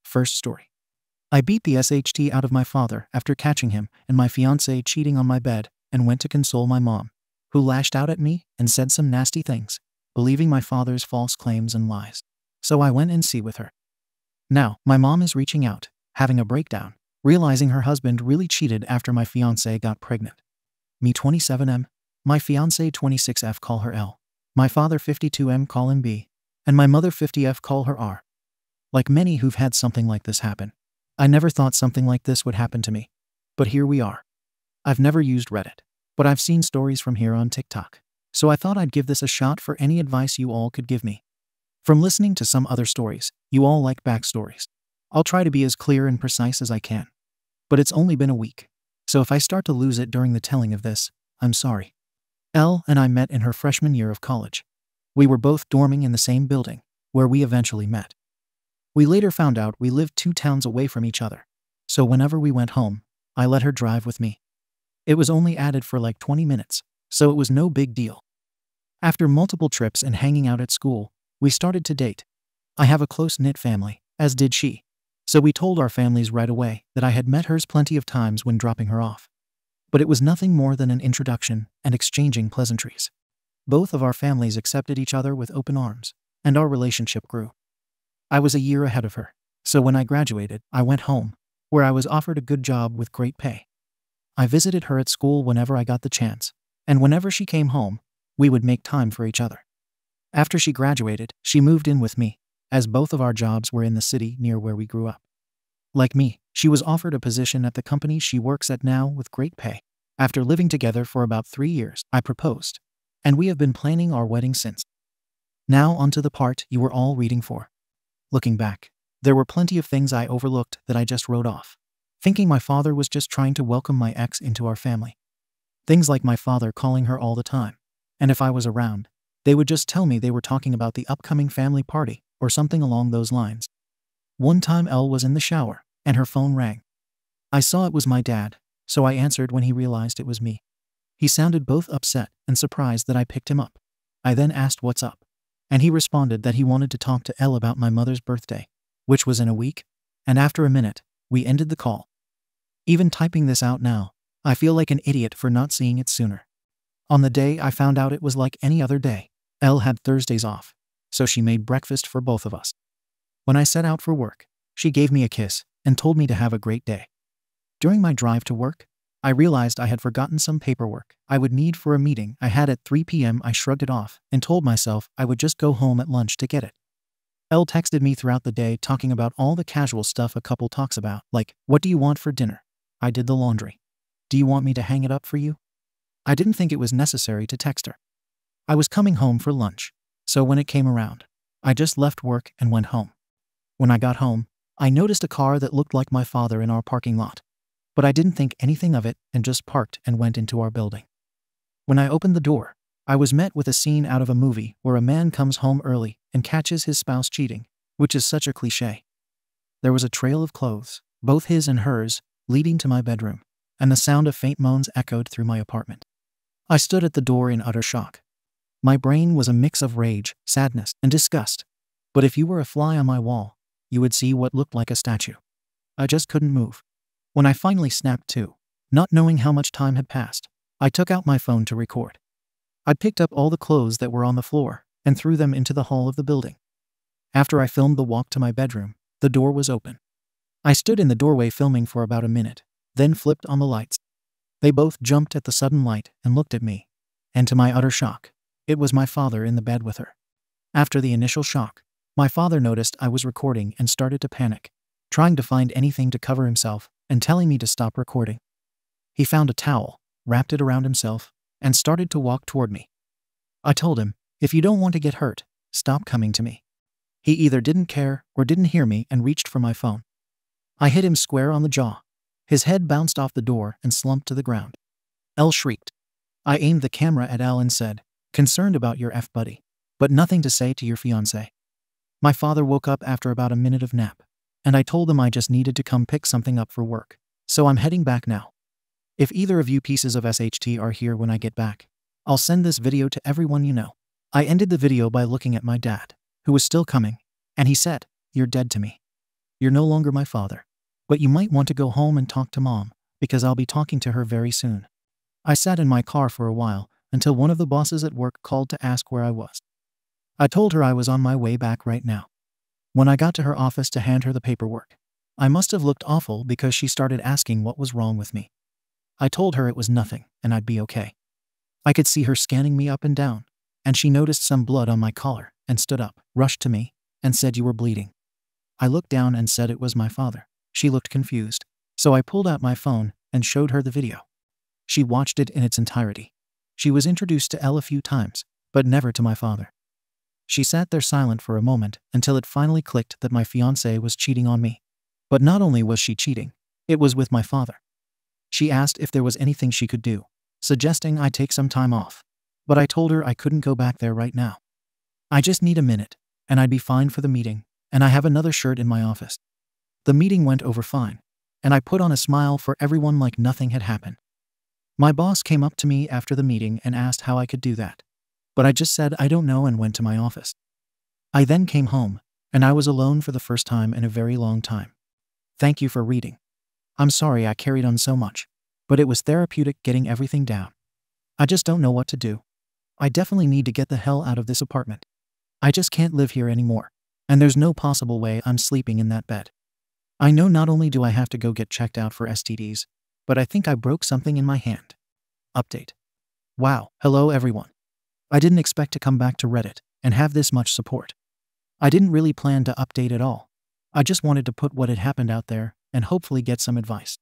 First story. I beat the SHT out of my father after catching him and my fiancé cheating on my bed and went to console my mom, who lashed out at me and said some nasty things, believing my father's false claims and lies. So I went and see with her. Now, my mom is reaching out, having a breakdown, realizing her husband really cheated after my fiancé got pregnant. Me 27M, my fiancé 26F, call her L. My father 52M, call him B. And my mother 50F, call her R. Like many who've had something like this happen, I never thought something like this would happen to me. But here we are. I've never used Reddit, but I've seen stories from here on TikTok. So I thought I'd give this a shot for any advice you all could give me. From listening to some other stories, you all like backstories. I'll try to be as clear and precise as I can. But it's only been a week, so if I start to lose it during the telling of this, I'm sorry. Elle and I met in her freshman year of college. We were both dorming in the same building, where we eventually met. We later found out we lived 2 towns away from each other, so whenever we went home, I let her drive with me. It was only added for like 20 minutes, so it was no big deal. After multiple trips and hanging out at school, we started to date. I have a close-knit family, as did she, so we told our families right away that I had met hers plenty of times when dropping her off. But it was nothing more than an introduction and exchanging pleasantries. Both of our families accepted each other with open arms, and our relationship grew. I was a year ahead of her, so when I graduated, I went home, where I was offered a good job with great pay. I visited her at school whenever I got the chance, and whenever she came home, we would make time for each other. After she graduated, she moved in with me, as both of our jobs were in the city near where we grew up. Like me, she was offered a position at the company she works at now with great pay. After living together for about 3 years, I proposed, and we have been planning our wedding since. Now onto the part you were all reading for. Looking back, there were plenty of things I overlooked that I just wrote off, thinking my father was just trying to welcome my ex into our family. Things like my father calling her all the time, and if I was around, they would just tell me they were talking about the upcoming family party or something along those lines. One time Elle was in the shower, and her phone rang. I saw it was my dad, so I answered when he realized it was me. He sounded both upset and surprised that I picked him up. I then asked what's up, and he responded that he wanted to talk to Elle about my mother's birthday, which was in a week, and after a minute, we ended the call. Even typing this out now, I feel like an idiot for not seeing it sooner. On the day I found out it was like any other day. Elle had Thursdays off, so she made breakfast for both of us. When I set out for work, she gave me a kiss and told me to have a great day. During my drive to work, I realized I had forgotten some paperwork I would need for a meeting I had at 3 p.m. I shrugged it off and told myself I would just go home at lunch to get it. Elle texted me throughout the day talking about all the casual stuff a couple talks about, like, what do you want for dinner? I did the laundry. Do you want me to hang it up for you? I didn't think it was necessary to text her. I was coming home for lunch, so when it came around, I just left work and went home. When I got home, I noticed a car that looked like my father in our parking lot, but I didn't think anything of it and just parked and went into our building. When I opened the door, I was met with a scene out of a movie where a man comes home early and catches his spouse cheating, which is such a cliché. There was a trail of clothes, both his and hers, leading to my bedroom, and the sound of faint moans echoed through my apartment. I stood at the door in utter shock. My brain was a mix of rage, sadness, and disgust. But if you were a fly on my wall, you would see what looked like a statue. I just couldn't move. When I finally snapped to, not knowing how much time had passed, I took out my phone to record. I picked up all the clothes that were on the floor and threw them into the hall of the building. After I filmed the walk to my bedroom, the door was open. I stood in the doorway filming for about a minute, then flipped on the lights. They both jumped at the sudden light and looked at me, and to my utter shock, it was my father in the bed with her. After the initial shock, my father noticed I was recording and started to panic, trying to find anything to cover himself and telling me to stop recording. He found a towel, wrapped it around himself, and started to walk toward me. I told him, if you don't want to get hurt, stop coming to me. He either didn't care or didn't hear me and reached for my phone. I hit him square on the jaw. His head bounced off the door and slumped to the ground. Elle shrieked. I aimed the camera at Elle and said, concerned about your F-buddy, but nothing to say to your fiancé. My father woke up after about a minute of nap, and I told him I just needed to come pick something up for work, so I'm heading back now. If either of you pieces of SHT are here when I get back, I'll send this video to everyone you know. I ended the video by looking at my dad, who was still coming, and he said, you're dead to me. You're no longer my father. But you might want to go home and talk to Mom, because I'll be talking to her very soon. I sat in my car for a while, until one of the bosses at work called to ask where I was. I told her I was on my way back right now. When I got to her office to hand her the paperwork, I must have looked awful because she started asking what was wrong with me. I told her it was nothing, and I'd be okay. I could see her scanning me up and down, and she noticed some blood on my collar and stood up, rushed to me, and said you were bleeding. I looked down and said it was my father. She looked confused, so I pulled out my phone and showed her the video. She watched it in its entirety. She was introduced to Elle a few times, but never to my father. She sat there silent for a moment until it finally clicked that my fiancé was cheating on me. But not only was she cheating, it was with my father. She asked if there was anything she could do, suggesting I take some time off. But I told her I couldn't go back there right now. I just need a minute, and I'd be fine for the meeting, and I have another shirt in my office. The meeting went over fine, and I put on a smile for everyone like nothing had happened. My boss came up to me after the meeting and asked how I could do that. But I just said I don't know and went to my office. I then came home, and I was alone for the first time in a very long time. Thank you for reading. I'm sorry I carried on so much, but it was therapeutic getting everything down. I just don't know what to do. I definitely need to get the hell out of this apartment. I just can't live here anymore, and there's no possible way I'm sleeping in that bed. I know not only do I have to go get checked out for STDs, but I think I broke something in my hand. Update. Wow, hello everyone. I didn't expect to come back to Reddit and have this much support. I didn't really plan to update at all. I just wanted to put what had happened out there and hopefully get some advice.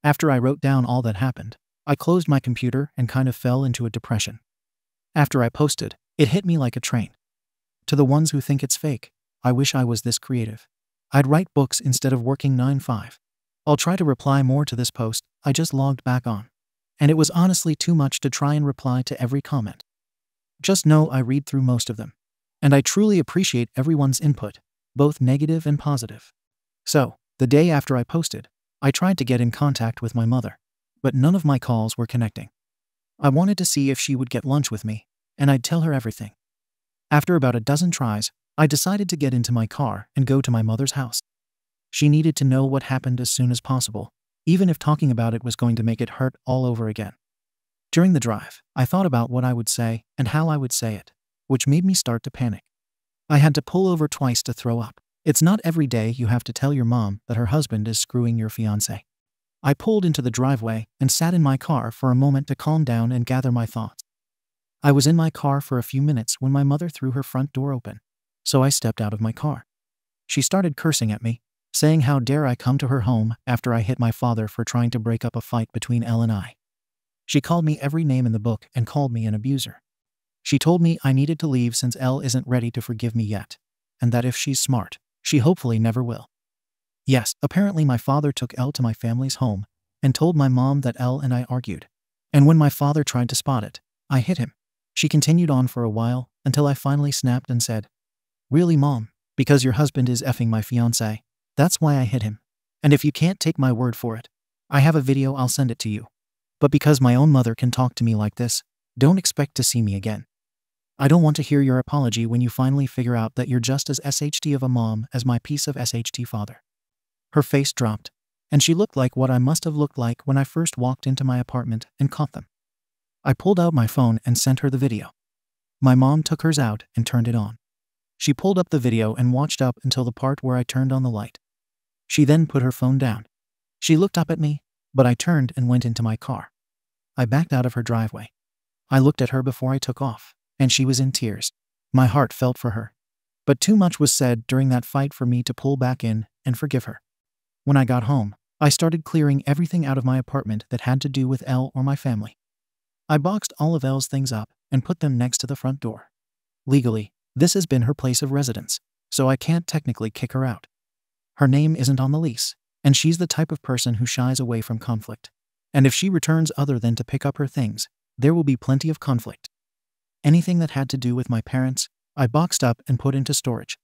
After I wrote down all that happened, I closed my computer and kind of fell into a depression. After I posted, it hit me like a train. To the ones who think it's fake, I wish I was this creative. I'd write books instead of working 9-5. I'll try to reply more to this post I just logged back on. And it was honestly too much to try and reply to every comment. Just know I read through most of them. And I truly appreciate everyone's input, both negative and positive. So, the day after I posted, I tried to get in contact with my mother, but none of my calls were connecting. I wanted to see if she would get lunch with me, and I'd tell her everything. After about a dozen tries, I decided to get into my car and go to my mother's house. She needed to know what happened as soon as possible, even if talking about it was going to make it hurt all over again. During the drive, I thought about what I would say and how I would say it, which made me start to panic. I had to pull over twice to throw up. It's not every day you have to tell your mom that her husband is screwing your fiancé. I pulled into the driveway and sat in my car for a moment to calm down and gather my thoughts. I was in my car for a few minutes when my mother threw her front door open, so I stepped out of my car. She started cursing at me, saying how dare I come to her home after I hit my father for trying to break up a fight between Elle and I. She called me every name in the book and called me an abuser. She told me I needed to leave since Elle isn't ready to forgive me yet, and that if she's smart, she hopefully never will. Yes, apparently my father took Elle to my family's home and told my mom that Elle and I argued. And when my father tried to spot it, I hit him. She continued on for a while until I finally snapped and said, "Really, Mom? Because your husband is effing my fiancé. That's why I hit him. And if you can't take my word for it, I have a video, I'll send it to you. But because my own mother can talk to me like this, don't expect to see me again. I don't want to hear your apology when you finally figure out that you're just as SHT of a mom as my piece of SHT father." Her face dropped, and she looked like what I must have looked like when I first walked into my apartment and caught them. I pulled out my phone and sent her the video. My mom took hers out and turned it on. She pulled up the video and watched up until the part where I turned on the light. She then put her phone down. She looked up at me, but I turned and went into my car. I backed out of her driveway. I looked at her before I took off, and she was in tears. My heart felt for her. But too much was said during that fight for me to pull back in and forgive her. When I got home, I started clearing everything out of my apartment that had to do with Elle or my family. I boxed all of Elle's things up and put them next to the front door. Legally, this has been her place of residence, so I can't technically kick her out. Her name isn't on the lease, and she's the type of person who shies away from conflict. And if she returns other than to pick up her things, there will be plenty of conflict. Anything that had to do with my parents, I boxed up and put into storage.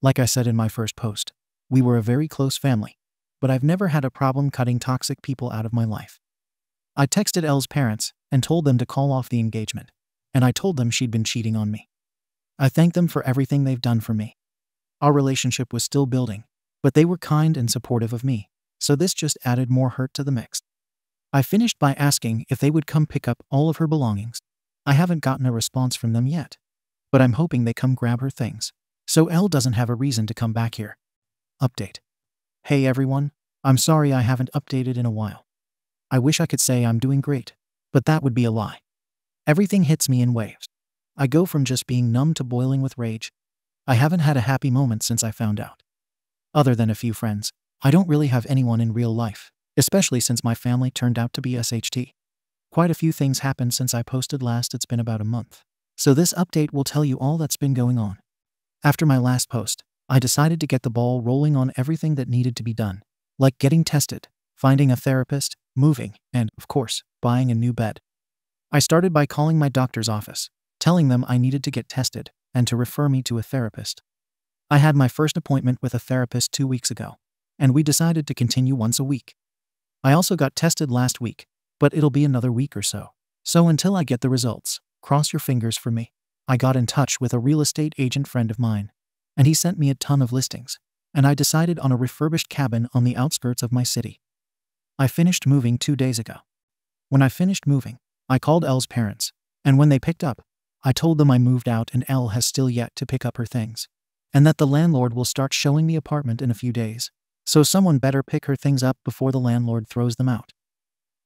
Like I said in my first post, we were a very close family, but I've never had a problem cutting toxic people out of my life. I texted Elle's parents and told them to call off the engagement, and I told them she'd been cheating on me. I thanked them for everything they've done for me. Our relationship was still building, But they were kind and supportive of me, so this just added more hurt to the mix. I finished by asking if they would come pick up all of her belongings. I haven't gotten a response from them yet, but I'm hoping they come grab her things, so Elle doesn't have a reason to come back here. Update. Hey everyone, I'm sorry I haven't updated in a while. I wish I could say I'm doing great, but that would be a lie. Everything hits me in waves. I go from just being numb to boiling with rage. I haven't had a happy moment since I found out. Other than a few friends, I don't really have anyone in real life, especially since my family turned out to be SHT. Quite a few things happened since I posted last. It's been about a month. So this update will tell you all that's been going on. After my last post, I decided to get the ball rolling on everything that needed to be done, like getting tested, finding a therapist, moving, and, of course, buying a new bed. I started by calling my doctor's office, telling them I needed to get tested and to refer me to a therapist. I had my first appointment with a therapist 2 weeks ago, and we decided to continue once a week. I also got tested last week, but it'll be another week or so. So until I get the results, cross your fingers for me. I got in touch with a real estate agent friend of mine, and he sent me a ton of listings, and I decided on a refurbished cabin on the outskirts of my city. I finished moving 2 days ago. When I finished moving, I called Elle's parents, and when they picked up, I told them I moved out and Elle has still yet to pick up her things, and that the landlord will start showing the apartment in a few days, so someone better pick her things up before the landlord throws them out.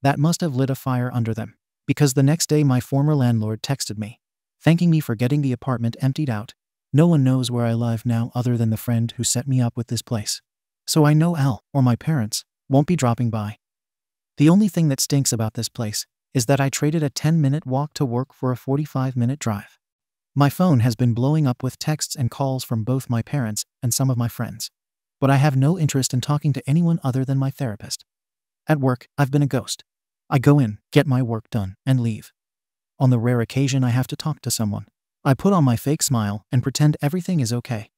That must have lit a fire under them, because the next day my former landlord texted me, thanking me for getting the apartment emptied out. No one knows where I live now other than the friend who set me up with this place. So I know Elle, or my parents, won't be dropping by. The only thing that stinks about this place is that I traded a 10-minute walk to work for a 45-minute drive. My phone has been blowing up with texts and calls from both my parents and some of my friends, but I have no interest in talking to anyone other than my therapist. At work, I've been a ghost. I go in, get my work done, and leave. On the rare occasion I have to talk to someone, I put on my fake smile and pretend everything is okay.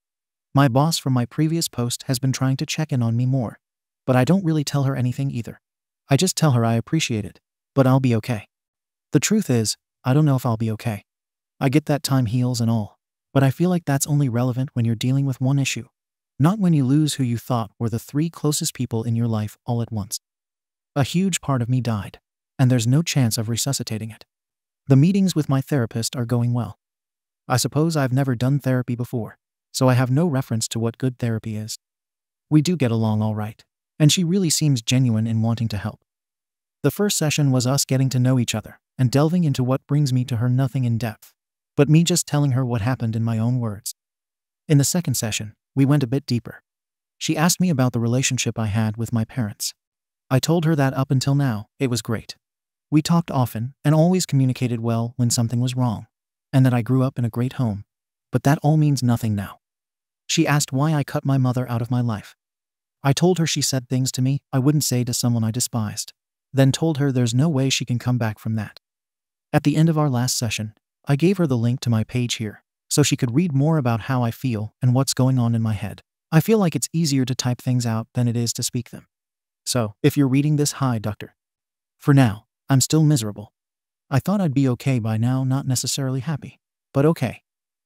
My boss from my previous post has been trying to check in on me more, but I don't really tell her anything either. I just tell her I appreciate it, but I'll be okay. The truth is, I don't know if I'll be okay. I get that time heals and all, but I feel like that's only relevant when you're dealing with one issue, not when you lose who you thought were the 3 closest people in your life all at once. A huge part of me died, and there's no chance of resuscitating it. The meetings with my therapist are going well. I suppose I've never done therapy before, so I have no reference to what good therapy is. We do get along all right, and she really seems genuine in wanting to help. The first session was us getting to know each other and delving into what brings me to her, nothing in depth, but me just telling her what happened in my own words. In the second session, we went a bit deeper. She asked me about the relationship I had with my parents. I told her that up until now, it was great. We talked often and always communicated well when something was wrong, and that I grew up in a great home, but that all means nothing now. She asked why I cut my mother out of my life. I told her she said things to me I wouldn't say to someone I despised, then told her there's no way she can come back from that. At the end of our last session, I gave her the link to my page here, so she could read more about how I feel and what's going on in my head. I feel like it's easier to type things out than it is to speak them. So, if you're reading this, hi doctor. For now, I'm still miserable. I thought I'd be okay by now, not necessarily happy, but okay.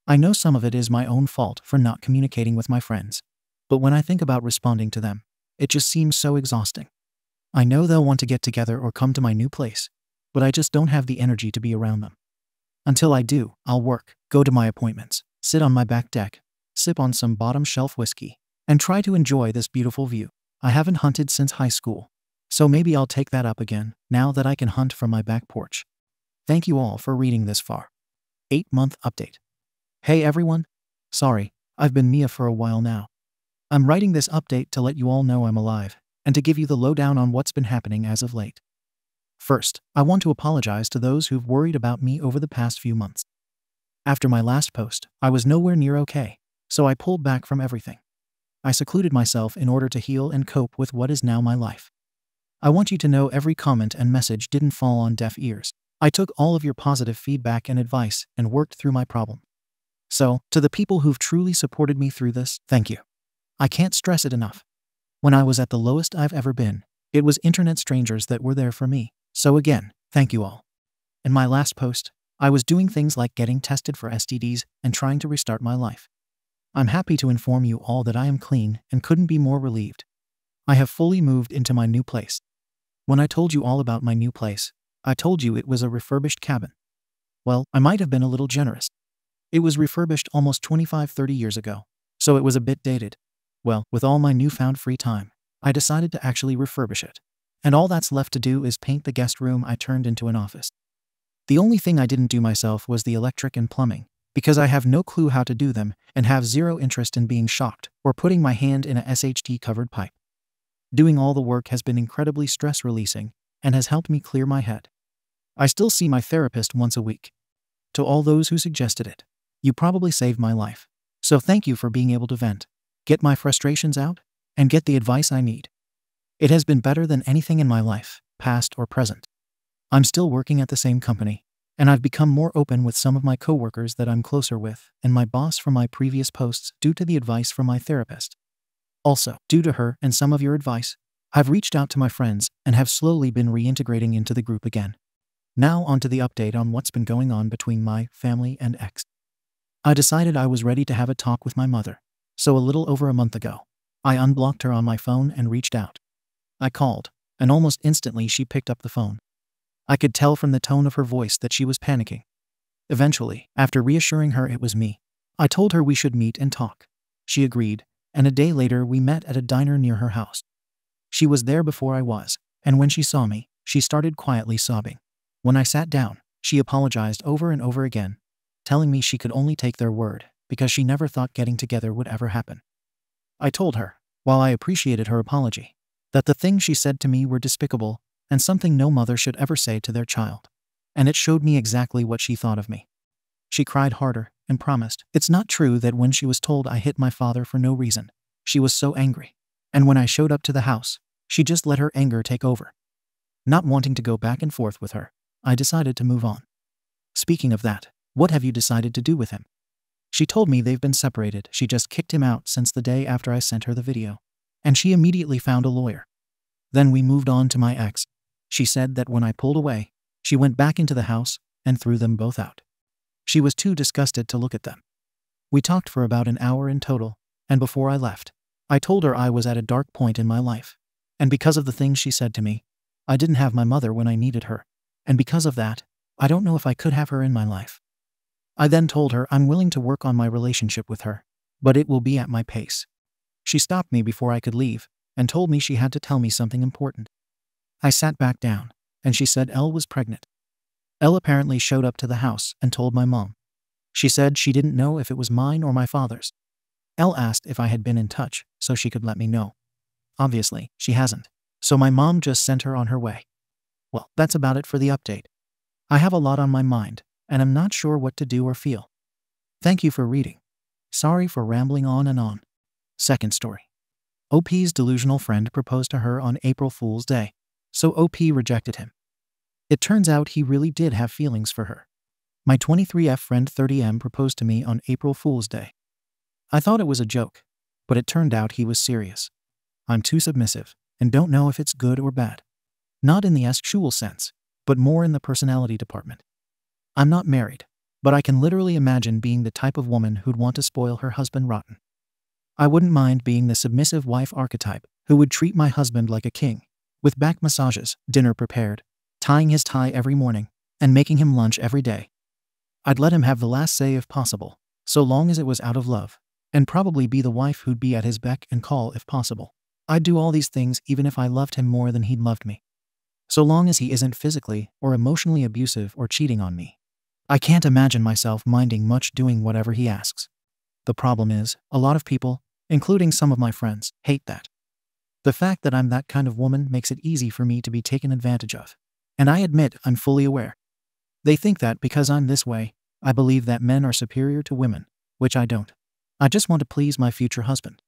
I know some of it is my own fault for not communicating with my friends, but when I think about responding to them, it just seems so exhausting. I know they'll want to get together or come to my new place, but I just don't have the energy to be around them. Until I do, I'll work, go to my appointments, sit on my back deck, sip on some bottom shelf whiskey, and try to enjoy this beautiful view. I haven't hunted since high school, so maybe I'll take that up again now that I can hunt from my back porch. Thank you all for reading this far. 8-month update. Hey everyone. Sorry, I've been Mia for a while now. I'm writing this update to let you all know I'm alive, and to give you the lowdown on what's been happening as of late. First, I want to apologize to those who've worried about me over the past few months. After my last post, I was nowhere near okay, so I pulled back from everything. I secluded myself in order to heal and cope with what is now my life. I want you to know every comment and message didn't fall on deaf ears. I took all of your positive feedback and advice and worked through my problem. So, to the people who've truly supported me through this, thank you. I can't stress it enough. When I was at the lowest I've ever been, it was internet strangers that were there for me. So again, thank you all. In my last post, I was doing things like getting tested for STDs and trying to restart my life. I'm happy to inform you all that I am clean and couldn't be more relieved. I have fully moved into my new place. When I told you all about my new place, I told you it was a refurbished cabin. Well, I might have been a little generous. It was refurbished almost 25-30 years ago, so it was a bit dated. Well, with all my newfound free time, I decided to actually refurbish it. And all that's left to do is paint the guest room I turned into an office. The only thing I didn't do myself was the electric and plumbing, because I have no clue how to do them and have zero interest in being shocked or putting my hand in a SHT-covered pipe. Doing all the work has been incredibly stress-releasing and has helped me clear my head. I still see my therapist once a week. To all those who suggested it, you probably saved my life. So thank you for being able to vent, get my frustrations out, and get the advice I need. It has been better than anything in my life, past or present. I'm still working at the same company, and I've become more open with some of my coworkers that I'm closer with and my boss from my previous posts due to the advice from my therapist. Also, due to her and some of your advice, I've reached out to my friends and have slowly been reintegrating into the group again. Now onto the update on what's been going on between my family and ex. I decided I was ready to have a talk with my mother, so a little over a month ago, I unblocked her on my phone and reached out. I called, and almost instantly she picked up the phone. I could tell from the tone of her voice that she was panicking. Eventually, after reassuring her it was me, I told her we should meet and talk. She agreed, and a day later we met at a diner near her house. She was there before I was, and when she saw me, she started quietly sobbing. When I sat down, she apologized over and over again, telling me she could only take their word because she never thought getting together would ever happen. I told her, while I appreciated her apology, that the things she said to me were despicable and something no mother should ever say to their child. And it showed me exactly what she thought of me. She cried harder and promised it's not true that when she was told I hit my father for no reason, she was so angry. And when I showed up to the house, she just let her anger take over. Not wanting to go back and forth with her, I decided to move on. Speaking of that, what have you decided to do with him? She told me they've been separated. She just kicked him out since the day after I sent her the video. And she immediately found a lawyer. Then we moved on to my ex. She said that when I pulled away, she went back into the house and threw them both out. She was too disgusted to look at them. We talked for about an hour in total, and before I left, I told her I was at a dark point in my life. And because of the things she said to me, I didn't have my mother when I needed her. And because of that, I don't know if I could have her in my life. I then told her I'm willing to work on my relationship with her, but it will be at my pace. She stopped me before I could leave and told me she had to tell me something important. I sat back down, and she said Elle was pregnant. Elle apparently showed up to the house and told my mom. She said she didn't know if it was mine or my father's. Elle asked if I had been in touch so she could let me know. Obviously, she hasn't, so my mom just sent her on her way. Well, that's about it for the update. I have a lot on my mind, and I'm not sure what to do or feel. Thank you for reading. Sorry for rambling on and on. Second story. OP's delusional friend proposed to her on April Fool's Day, so OP rejected him. It turns out he really did have feelings for her. My 23F friend 30M proposed to me on April Fool's Day. I thought it was a joke, but it turned out he was serious. I'm too submissive, and don't know if it's good or bad. Not in the sexual sense, but more in the personality department. I'm not married, but I can literally imagine being the type of woman who'd want to spoil her husband rotten. I wouldn't mind being the submissive wife archetype who would treat my husband like a king, with back massages, dinner prepared, tying his tie every morning, and making him lunch every day. I'd let him have the last say if possible, so long as it was out of love, and probably be the wife who'd be at his beck and call if possible. I'd do all these things even if I loved him more than he'd loved me. So long as he isn't physically or emotionally abusive or cheating on me. I can't imagine myself minding much doing whatever he asks. The problem is, a lot of people, including some of my friends, hate that. The fact that I'm that kind of woman makes it easy for me to be taken advantage of. And I admit I'm fully aware. They think that because I'm this way, I believe that men are superior to women, which I don't. I just want to please my future husband.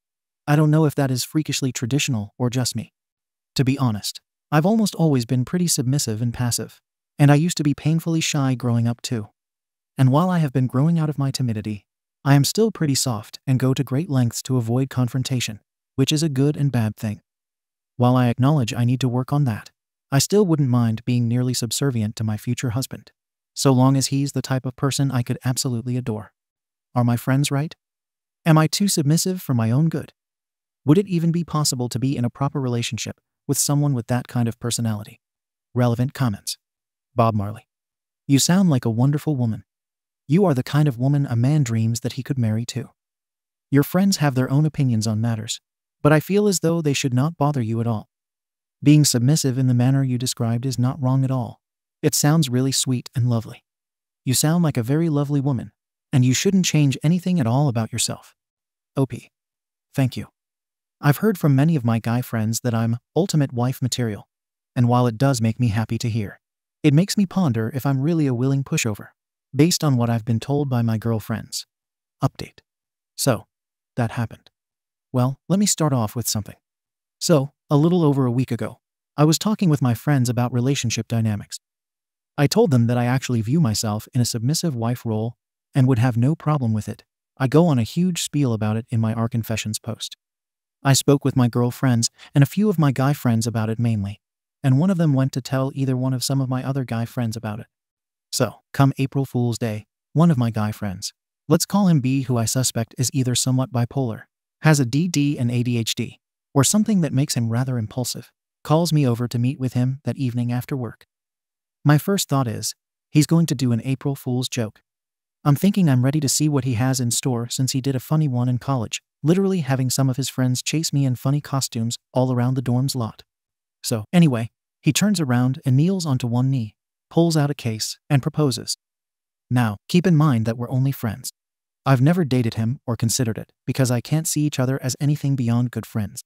I don't know if that is freakishly traditional or just me. To be honest, I've almost always been pretty submissive and passive, and I used to be painfully shy growing up too. And while I have been growing out of my timidity, I am still pretty soft and go to great lengths to avoid confrontation, which is a good and bad thing. While I acknowledge I need to work on that, I still wouldn't mind being nearly subservient to my future husband, so long as he's the type of person I could absolutely adore. Are my friends right? Am I too submissive for my own good? Would it even be possible to be in a proper relationship with someone with that kind of personality? Relevant comments. Bob Marley. You sound like a wonderful woman. You are the kind of woman a man dreams that he could marry too. Your friends have their own opinions on matters, but I feel as though they should not bother you at all. Being submissive in the manner you described is not wrong at all. It sounds really sweet and lovely. You sound like a very lovely woman, and you shouldn't change anything at all about yourself. OP. Thank you. I've heard from many of my guy friends that I'm ultimate wife material, and while it does make me happy to hear, it makes me ponder if I'm really a willing pushover, based on what I've been told by my girlfriends. Update. So, that happened. Well, let me start off with something. So, a little over a week ago, I was talking with my friends about relationship dynamics. I told them that I actually view myself in a submissive wife role and would have no problem with it. I go on a huge spiel about it in my Our Confessions post. I spoke with my girlfriends and a few of my guy friends about it mainly, and one of them went to tell either one of some of my other guy friends about it. So, come April Fool's Day, one of my guy friends, let's call him B, who I suspect is either somewhat bipolar, has a DD and ADHD, or something that makes him rather impulsive, calls me over to meet with him that evening after work. My first thought is, he's going to do an April Fool's joke. I'm thinking I'm ready to see what he has in store since he did a funny one in college, literally having some of his friends chase me in funny costumes all around the dorm's lot. So, anyway, he turns around and kneels onto one knee, pulls out a case, and proposes. Now, keep in mind that we're only friends. I've never dated him or considered it because I can't see each other as anything beyond good friends.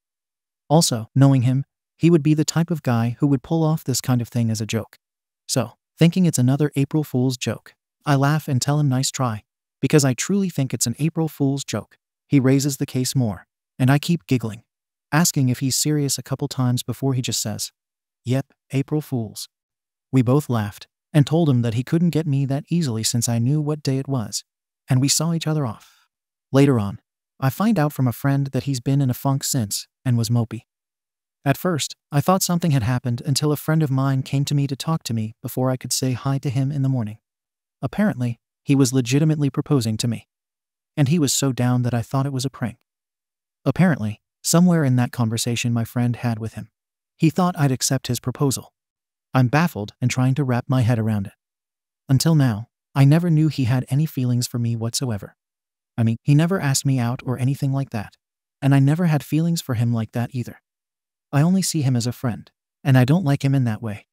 Also, knowing him, he would be the type of guy who would pull off this kind of thing as a joke. So, thinking it's another April Fool's joke, I laugh and tell him nice try, because I truly think it's an April Fool's joke. He raises the case more, and I keep giggling, asking if he's serious a couple times before he just says, "Yep, April Fools." We both laughed, and told him that he couldn't get me that easily since I knew what day it was, and we saw each other off. Later on, I find out from a friend that he's been in a funk since, and was mopey. At first, I thought something had happened until a friend of mine came to me to talk to me before I could say hi to him in the morning. Apparently, he was legitimately proposing to me. And he was so down that I thought it was a prank. Apparently, somewhere in that conversation my friend had with him, he thought I'd accept his proposal. I'm baffled and trying to wrap my head around it. Until now, I never knew he had any feelings for me whatsoever. I mean, he never asked me out or anything like that, and I never had feelings for him like that either. I only see him as a friend, and I don't like him in that way.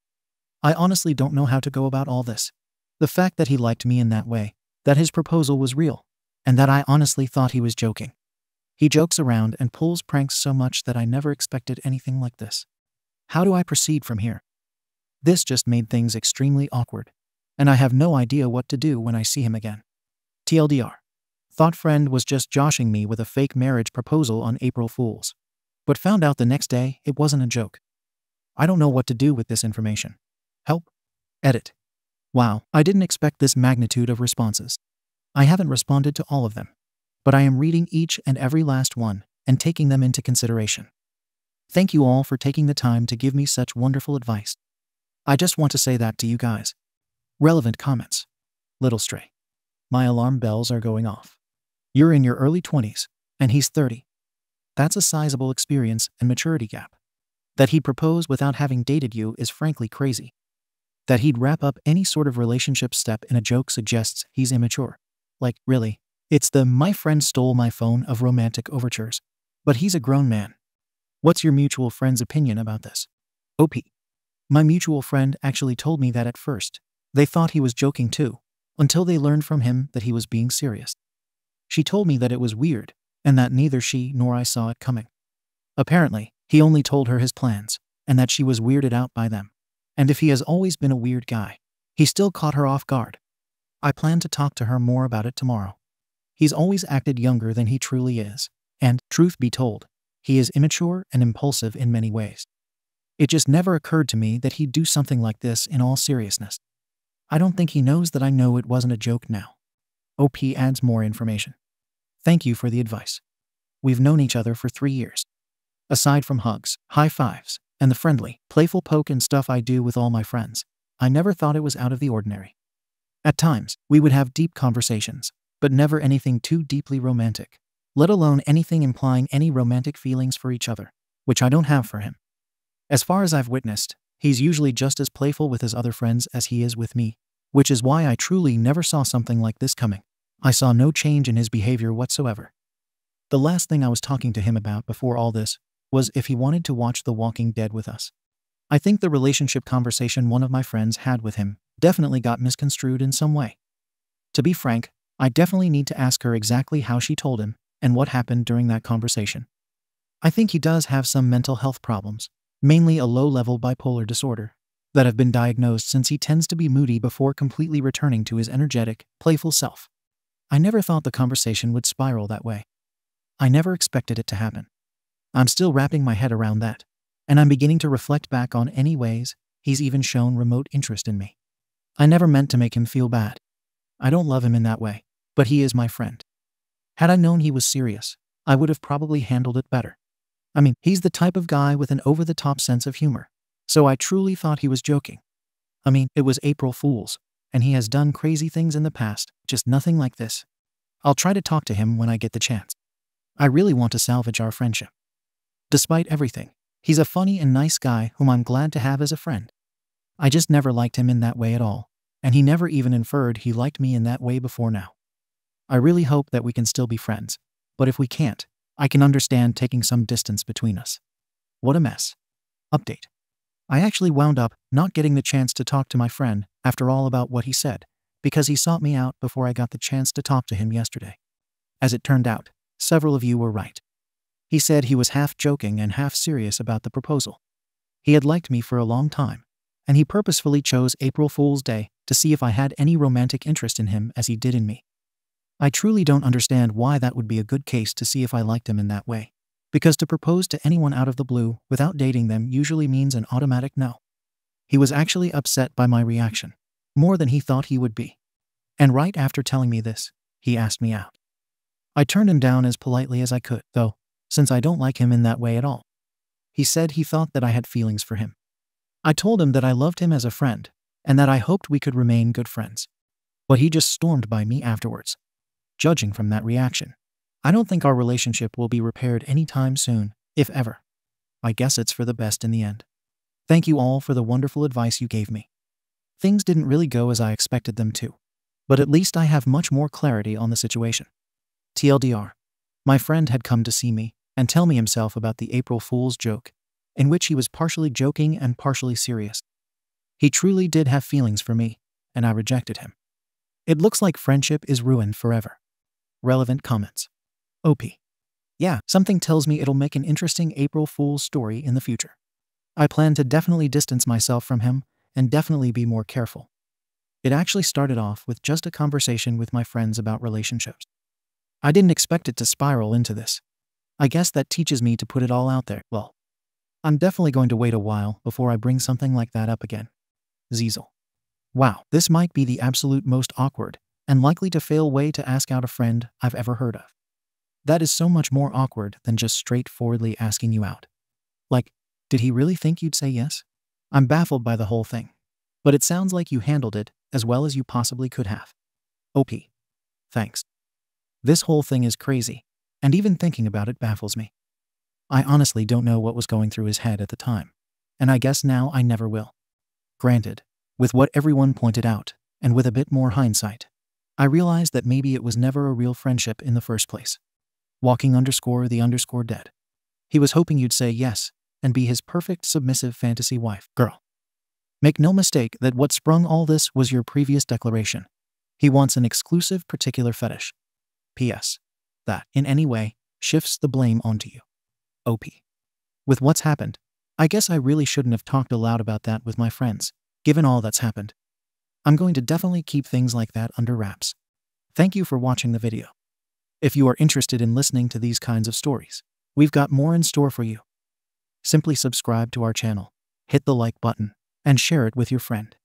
I honestly don't know how to go about all this. The fact that he liked me in that way, that his proposal was real, and that I honestly thought he was joking. He jokes around and pulls pranks so much that I never expected anything like this. How do I proceed from here? This just made things extremely awkward, and I have no idea what to do when I see him again. TLDR. Thought friend was just joshing me with a fake marriage proposal on April Fools, but found out the next day it wasn't a joke. I don't know what to do with this information. Help. Edit. Wow, I didn't expect this magnitude of responses. I haven't responded to all of them, but I am reading each and every last one and taking them into consideration. Thank you all for taking the time to give me such wonderful advice. I just want to say that to you guys. Relevant comments. Little Stray. My alarm bells are going off. You're in your early 20s, and he's 30. That's a sizable experience and maturity gap. That he'd propose without having dated you is frankly crazy. That he'd wrap up any sort of relationship step in a joke suggests he's immature. Like, really? It's the "my friend stole my phone" of romantic overtures. But he's a grown man. What's your mutual friend's opinion about this? OP. My mutual friend actually told me that at first, they thought he was joking too, until they learned from him that he was being serious. She told me that it was weird, and that neither she nor I saw it coming. Apparently, he only told her his plans, and that she was weirded out by them. And if he has always been a weird guy, he still caught her off guard. I plan to talk to her more about it tomorrow. He's always acted younger than he truly is, and, truth be told, he is immature and impulsive in many ways. It just never occurred to me that he'd do something like this in all seriousness. I don't think he knows that I know it wasn't a joke now. OP adds more information. Thank you for the advice. We've known each other for 3 years. Aside from hugs, high fives, and the friendly, playful poke and stuff I do with all my friends, I never thought it was out of the ordinary. At times, we would have deep conversations, but never anything too deeply romantic, let alone anything implying any romantic feelings for each other, which I don't have for him. As far as I've witnessed, he's usually just as playful with his other friends as he is with me, which is why I truly never saw something like this coming. I saw no change in his behavior whatsoever. The last thing I was talking to him about before all this was if he wanted to watch The Walking Dead with us. I think the relationship conversation one of my friends had with him definitely got misconstrued in some way. To be frank, I definitely need to ask her exactly how she told him and what happened during that conversation. I think he does have some mental health problems, mainly a low-level bipolar disorder, that have been diagnosed since he tends to be moody before completely returning to his energetic, playful self. I never thought the conversation would spiral that way. I never expected it to happen. I'm still wrapping my head around that, and I'm beginning to reflect back on any ways he's even shown remote interest in me. I never meant to make him feel bad. I don't love him in that way, but he is my friend. Had I known he was serious, I would have probably handled it better. I mean, he's the type of guy with an over-the-top sense of humor, so I truly thought he was joking. I mean, it was April Fool's, and he has done crazy things in the past, just nothing like this. I'll try to talk to him when I get the chance. I really want to salvage our friendship. Despite everything, he's a funny and nice guy whom I'm glad to have as a friend. I just never liked him in that way at all, and he never even inferred he liked me in that way before now. I really hope that we can still be friends, but if we can't, I can understand taking some distance between us. What a mess. Update. I actually wound up not getting the chance to talk to my friend after all about what he said, because he sought me out before I got the chance to talk to him yesterday. As it turned out, several of you were right. He said he was half joking and half serious about the proposal. He had liked me for a long time, and he purposefully chose April Fool's Day to see if I had any romantic interest in him as he did in me. I truly don't understand why that would be a good case to see if I liked him in that way, because to propose to anyone out of the blue without dating them usually means an automatic no. He was actually upset by my reaction, more than he thought he would be. And right after telling me this, he asked me out. I turned him down as politely as I could, though, since I don't like him in that way at all. He said he thought that I had feelings for him. I told him that I loved him as a friend, and that I hoped we could remain good friends. But he just stormed by me afterwards. Judging from that reaction, I don't think our relationship will be repaired anytime soon, if ever. I guess it's for the best in the end. Thank you all for the wonderful advice you gave me. Things didn't really go as I expected them to, but at least I have much more clarity on the situation. TLDR. My friend had come to see me and tell me himself about the April Fool's joke, in which he was partially joking and partially serious. He truly did have feelings for me, and I rejected him. It looks like friendship is ruined forever. Relevant comments. OP. Yeah, something tells me it'll make an interesting April Fool's story in the future. I plan to definitely distance myself from him and definitely be more careful. It actually started off with just a conversation with my friends about relationships. I didn't expect it to spiral into this. I guess that teaches me to put it all out there. Well, I'm definitely going to wait a while before I bring something like that up again. Ziesel. Wow, this might be the absolute most awkward and likely to fail way to ask out a friend I've ever heard of. That is so much more awkward than just straightforwardly asking you out. Like, did he really think you'd say yes? I'm baffled by the whole thing, but it sounds like you handled it as well as you possibly could have. OP. Thanks. This whole thing is crazy, and even thinking about it baffles me. I honestly don't know what was going through his head at the time, and I guess now I never will. Granted, with what everyone pointed out, and with a bit more hindsight, I realized that maybe it was never a real friendship in the first place. Walking_the_dead. He was hoping you'd say yes and be his perfect submissive fantasy wife. Girl. Make no mistake that what sprung all this was your previous declaration. He wants an exclusive particular fetish. P.S. That, in any way, shifts the blame onto you. OP. With what's happened, I guess I really shouldn't have talked aloud about that with my friends, given all that's happened. I'm going to definitely keep things like that under wraps. Thank you for watching the video. If you are interested in listening to these kinds of stories, we've got more in store for you. Simply subscribe to our channel, hit the like button, and share it with your friend.